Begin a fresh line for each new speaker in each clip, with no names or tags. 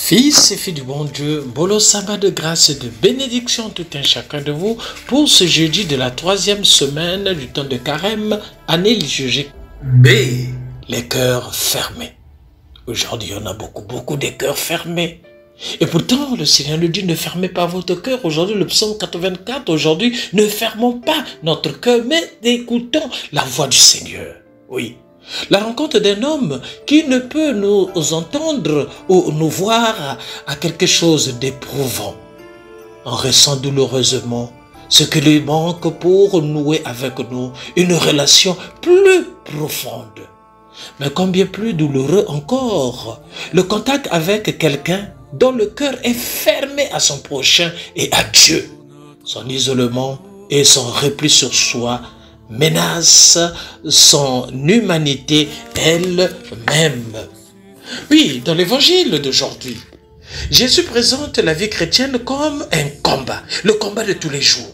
Fils et filles du bon Dieu, Bolo Sabbat de grâce et de bénédiction tout un chacun de vous pour ce jeudi de la 3e semaine du temps de carême, année liturgique B, les cœurs fermés. Aujourd'hui, on a beaucoup de cœurs fermés. Et pourtant, le Seigneur nous dit, ne fermez pas votre cœur. Aujourd'hui, le psaume 84, aujourd'hui, ne fermons pas notre cœur, mais écoutons la voix du Seigneur. Oui. La rencontre d'un homme qui ne peut nous entendre ou nous voir à quelque chose d'éprouvant. On ressent douloureusement ce qui lui manque pour nouer avec nous une relation plus profonde. Mais combien plus douloureux encore, le contact avec quelqu'un dont le cœur est fermé à son prochain et à Dieu. Son isolement et son repli sur soi menace son humanité elle-même. Oui, dans l'évangile d'aujourd'hui, Jésus présente la vie chrétienne comme un combat, le combat de tous les jours,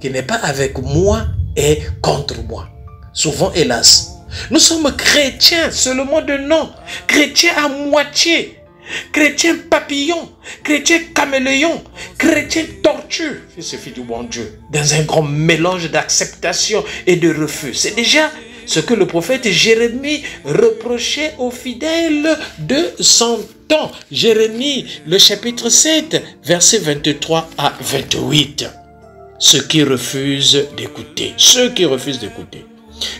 qui n'est pas avec moi et contre moi. Souvent, hélas, nous sommes chrétiens seulement de nom, chrétiens à moitié, chrétien papillon, chrétien caméléon, chrétien tortue, fils et filles du bon Dieu, dans un grand mélange d'acceptation et de refus. C'est déjà ce que le prophète Jérémie reprochait aux fidèles de son temps. Jérémie, le chapitre 7, versets 23 à 28. Ceux qui refusent d'écouter,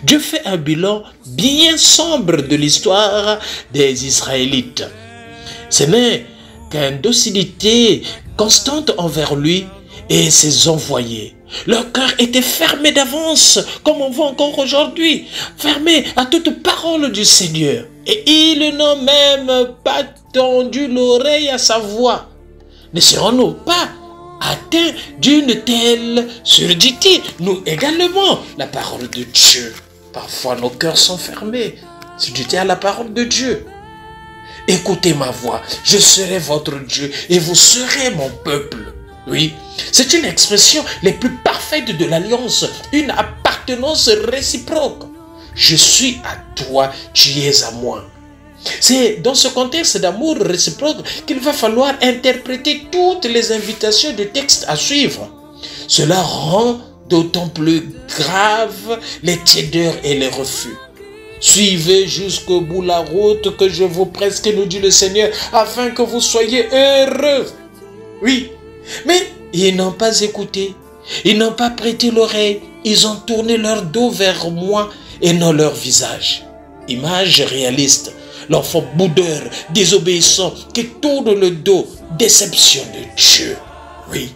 Dieu fait un bilan bien sombre de l'histoire des Israélites. Ce n'est qu'une docilité constante envers lui et ses envoyés. Leur cœur était fermé d'avance, comme on voit encore aujourd'hui, fermé à toute parole du Seigneur. Et ils n'ont même pas tendu l'oreille à sa voix. Ne serons-nous pas atteints d'une telle surdité? Nous également, la parole de Dieu. Parfois nos cœurs sont fermés, surdité à la parole de Dieu. Écoutez ma voix, je serai votre Dieu et vous serez mon peuple. Oui, c'est une expression les plus parfaites de l'alliance, une appartenance réciproque. Je suis à toi, tu es à moi. C'est dans ce contexte d'amour réciproque qu'il va falloir interpréter toutes les invitations de texte à suivre. Cela rend d'autant plus grave les tiédeurs et les refus. Suivez jusqu'au bout la route que je vous prescris, nous dit le Seigneur, afin que vous soyez heureux. Oui, mais ils n'ont pas écouté, ils n'ont pas prêté l'oreille, ils ont tourné leur dos vers moi et non leur visage. Image réaliste, l'enfant boudeur, désobéissant, qui tourne le dos, déception de Dieu. Oui,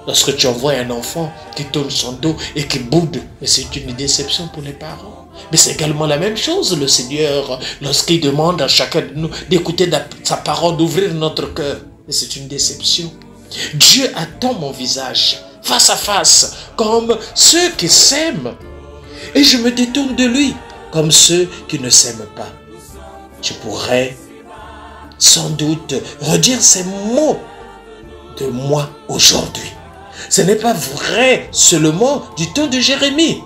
lorsque tu envoies un enfant qui tourne son dos et qui boude, mais c'est une déception pour les parents. Mais c'est également la même chose, le Seigneur, lorsqu'il demande à chacun de nous d'écouter sa parole, d'ouvrir notre cœur. Et c'est une déception. Dieu attend mon visage, face à face, comme ceux qui s'aiment. Et je me détourne de lui, comme ceux qui ne s'aiment pas. Je pourrais sans doute redire ces mots de moi aujourd'hui. Ce n'est pas vrai seulement du temps de Jérémie.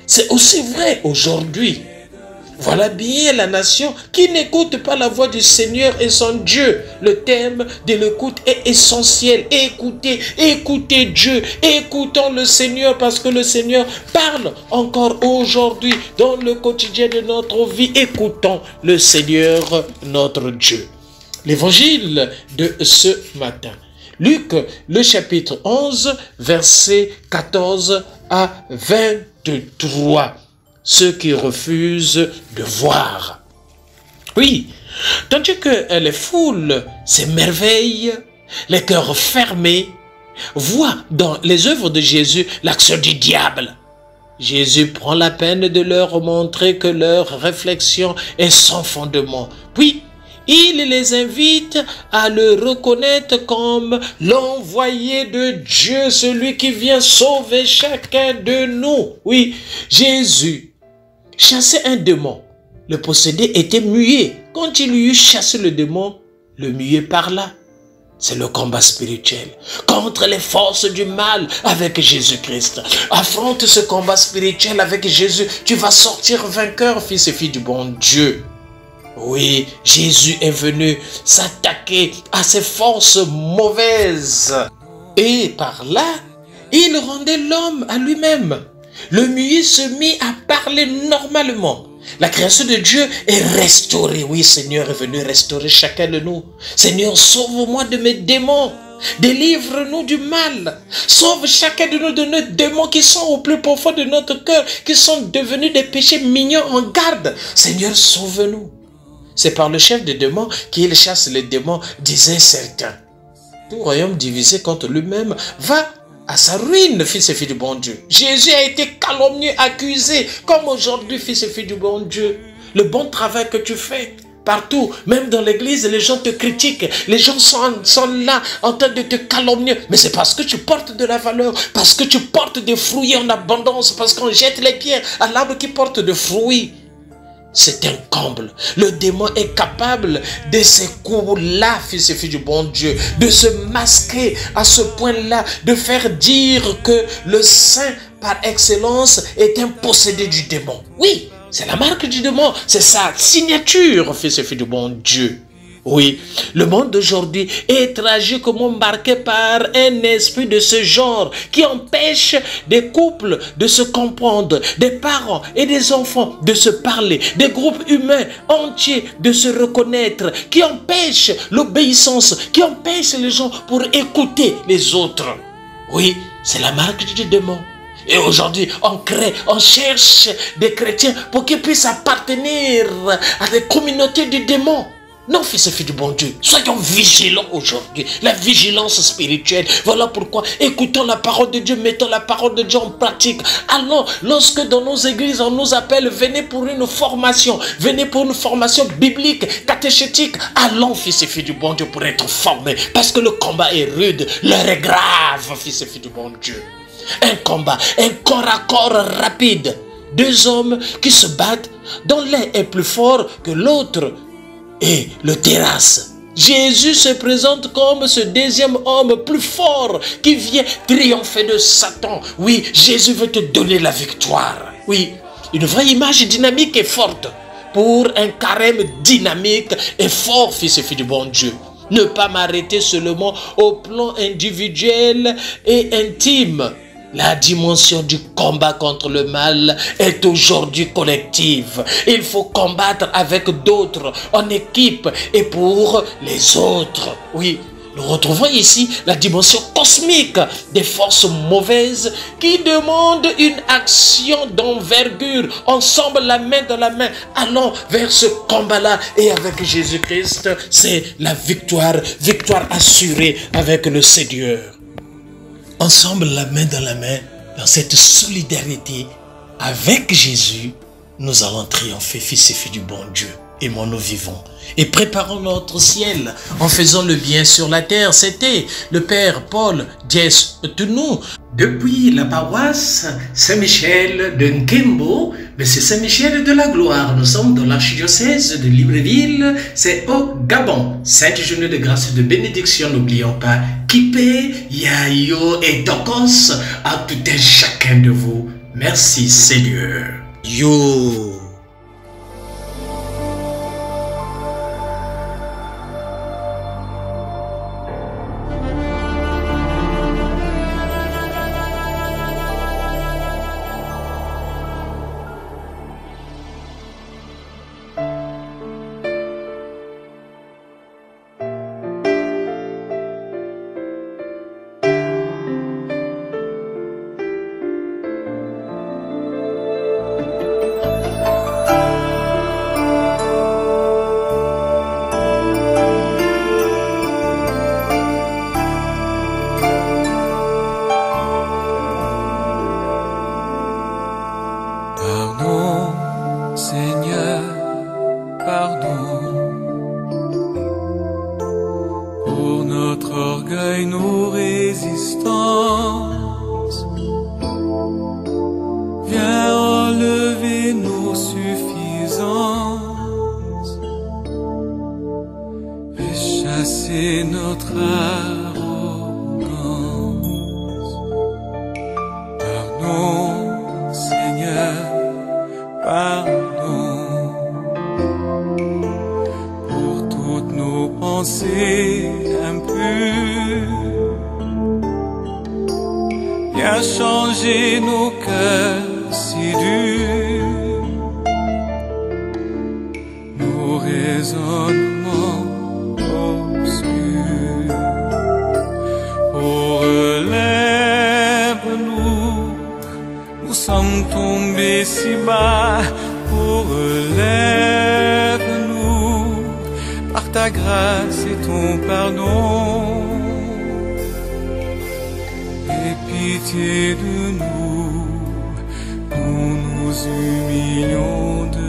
C'est aussi vrai aujourd'hui. Voilà bien la nation qui n'écoute pas la voix du Seigneur et son Dieu. Le thème de l'écoute est essentiel. Écoutez Dieu, écoutons le Seigneur parce que le Seigneur parle encore aujourd'hui dans le quotidien de notre vie. Écoutons le Seigneur notre Dieu. L'évangile de ce matin. Luc, le chapitre 11, versets 14 à 23. Ceux qui refusent de voir. Oui, tandis que les foules s'émerveillent, les cœurs fermés, voient dans les œuvres de Jésus l'action du diable. Jésus prend la peine de leur montrer que leur réflexion est sans fondement. Puis, il les invite à le reconnaître comme l'envoyé de Dieu, celui qui vient sauver chacun de nous. Oui, Jésus chassait un démon. Le possédé était muet. Quand il eut chassé le démon, le muet parla. C'est le combat spirituel contre les forces du mal avec Jésus-Christ. Affronte ce combat spirituel avec Jésus. Tu vas sortir vainqueur, fils et filles du bon Dieu. Oui, Jésus est venu s'attaquer à ces forces mauvaises. Et par là, il rendait l'homme à lui-même. Le muet se mit à parler normalement. La création de Dieu est restaurée. Oui, Seigneur est venu restaurer chacun de nous. Seigneur, sauve-moi de mes démons. Délivre-nous du mal. Sauve chacun de nous de nos démons qui sont au plus profond de notre cœur, qui sont devenus des péchés mignons en garde. Seigneur, sauve-nous. C'est par le chef des démons qu'il chasse les démons, disaient certains. Tout royaume divisé contre lui-même va à sa ruine, fils et fille du bon Dieu. Jésus a été calomnié, accusé, comme aujourd'hui, fils et fille du bon Dieu. Le bon travail que tu fais, partout, même dans l'église, les gens te critiquent. Les gens sont là en train de te calomnier. Mais c'est parce que tu portes de la valeur, parce que tu portes des fruits en abondance, parce qu'on jette les pierres à l'arbre qui porte des fruits. C'est un comble. Le démon est capable de ces coups-là, fils et filles du bon Dieu, de se masquer à ce point-là, de faire dire que le saint par excellence est un possédé du démon. Oui, c'est la marque du démon, c'est sa signature, fils et filles du bon Dieu. Oui, le monde d'aujourd'hui est tragiquement marqué par un esprit de ce genre qui empêche des couples de se comprendre, des parents et des enfants de se parler, des groupes humains entiers de se reconnaître, qui empêche l'obéissance, qui empêche les gens pour écouter les autres. Oui, c'est la marque du démon. Et aujourd'hui, on cherche des chrétiens pour qu'ils puissent appartenir à des communautés du démon. Non, fils et filles du bon Dieu, soyons vigilants aujourd'hui. La vigilance spirituelle. Voilà pourquoi écoutons la parole de Dieu, mettons la parole de Dieu en pratique. Allons, lorsque dans nos églises on nous appelle, venez pour une formation. Venez pour une formation biblique, catéchétique. Allons, fils et filles du bon Dieu, pour être formés. Parce que le combat est rude, l'heure est grave, fils et filles du bon Dieu. Un combat, un corps à corps rapide. Deux hommes qui se battent, dont l'un est plus fort que l'autre et le terrasse. Jésus se présente comme ce deuxième homme plus fort qui vient triompher de Satan. Oui, Jésus veut te donner la victoire. Oui, une vraie image dynamique et forte pour un carême dynamique et fort, fils et filles du bon Dieu. Ne pas m'arrêter seulement au plan individuel et intime. La dimension du combat contre le mal est aujourd'hui collective. Il faut combattre avec d'autres, en équipe et pour les autres. Oui, nous retrouvons ici la dimension cosmique des forces mauvaises qui demandent une action d'envergure. Ensemble, la main dans la main, allons vers ce combat-là. Et avec Jésus-Christ, c'est la victoire, victoire assurée avec le Seigneur. Ensemble, la main dans la main, dans cette solidarité, avec Jésus, nous allons triompher, fils et filles du bon Dieu. Aimons, nous vivons. Et préparons notre ciel en faisant le bien sur la terre. C'était le Père Paul Jess Tunou. Depuis la paroisse Saint-Michel de Nkembo, mais c'est Saint-Michel de la Gloire. Nous sommes dans l'archidiocèse de Libreville, c'est au Gabon. Sainte journée de grâce et de bénédiction, n'oublions pas Kipé, Yayo et Tokos à tout un chacun de vous. Merci Seigneur. Yo.
pensées impures. Viens changer nos cœurs si durs, nos raisonnements obscurs. Oh, relève-nous, nous sommes tombés si bas. Oh, relève-nous, par ta grâce et ton pardon. Aie pitié de nous, nous nous humilions de